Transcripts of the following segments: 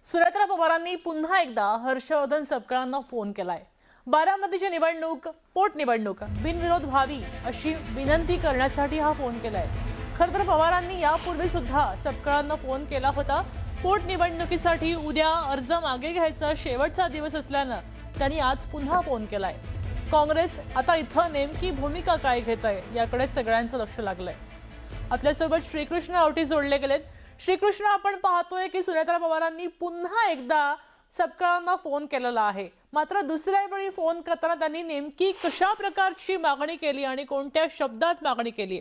सुनेत्रा पवारांनी पुन्हा एकदा हर्षवर्धन सपकाळांना फोन केलाय। बारामतीची निवडणूक पोटनिवडणूक बिनविरोध व्हावी अशी विनंती करण्यासाठी हा फोन केलाय। खरं तर पवारांनी यापूर्वी सुद्धा सपकाळांना फोन केला होता। पोटनिवडणुकीसाठी उद्या अर्ज मागे घ्यायचा शेवटचा दिवस असल्यानं त्यांनी आज पुन्हा फोन केलाय। काँग्रेस आता इथं नेमकी भूमिका काय घेत आहे याकडे सगळ्यांचं लक्ष लागलंय। आपल्यासोबत श्रीकृष्ण आवटी जोडले गेलेत। श्रीकृष्ण, आपण पाहतोय की सुनेत्रा पवारांनी पुन्हा एकदा सपकाळांना फोन केलेला आहे, मात्र दुसऱ्या वेळी फोन करताना त्यांनी नेमकी कशा प्रकारची मागणी केली आणि कोणत्या शब्दात मागणी केली?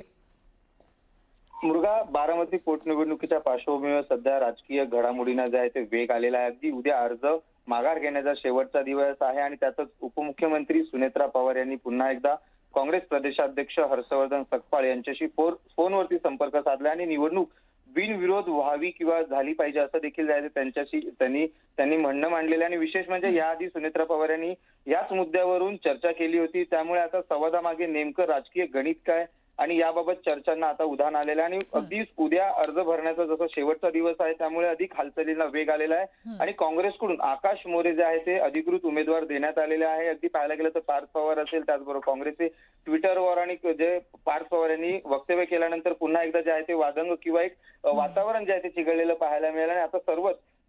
मुलगा बारामती पोटनिवडणुकीच्या पार्श्वभूमीवर सध्या राजकीय घडामोडींना जे आहे ते वेग आलेला आहे। अगदी उद्या अर्ज माघार घेण्याचा शेवटचा दिवस आहे आणि त्यातच उपमुख्यमंत्री सुनेत्रा पवार यांनी पुन्हा एकदा काँग्रेस प्रदेशाध्यक्ष हर्षवर्धन सपकाळ यांच्याशी फोनवरती संपर्क साधला आणि निवडणूक बिनविरोध व्हावी किंवा झाली पाहिजे असं देखील जायचं त्यांच्याशी त्यांनी म्हणणं मांडलेलं आणि विशेष म्हणजे याआधी सुनेत्रा पवार यांनी याच मुद्द्यावरून चर्चा केली होती। त्यामुळे आता संवादामागे नेमकं राजकीय गणित काय आणि याबाबत चर्चांना आता उधाण आलेलं आहे आणि अगदी उद्या अर्ज भरण्याचा जसा शेवटचा दिवस आहे त्यामुळे अधिक हालचालींना वेग आलेला आहे आणि काँग्रेसकडून आकाश मोरे जे आहे ते अधिकृत उमेदवार देण्यात आलेले आहे। अगदी पाहायला गेलं तर पार्थ पवार असेल, त्याचबरोबर काँग्रेसचे ट्विटरवर आणि जे पार्थ पवार यांनी वक्तव्य केल्यानंतर पुन्हा एकदा जे आहे ते वादंग किंवा एक वातावरण जे आहे ते चिघळलेलं पाहायला मिळालं आणि आता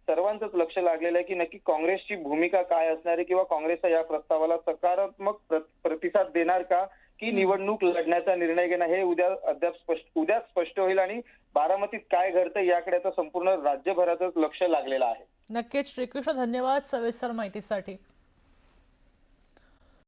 सर्वांचंच लक्ष लागलेलं आहे की नक्की काँग्रेसची भूमिका काय असणार आहे किंवा काँग्रेसच्या या प्रस्तावाला सकारात्मक प्रतिसाद देणार का की निवडणूक लढण्याचा निर्णय घेणं हे उद्या स्पष्ट होईल आणि बारामतीत काय घडतं याकडे आता संपूर्ण राज्यभरातच लक्ष लागलेलं आहे। नक्कीच श्रीकृष्ण, धन्यवाद सविस्तर माहितीसाठी।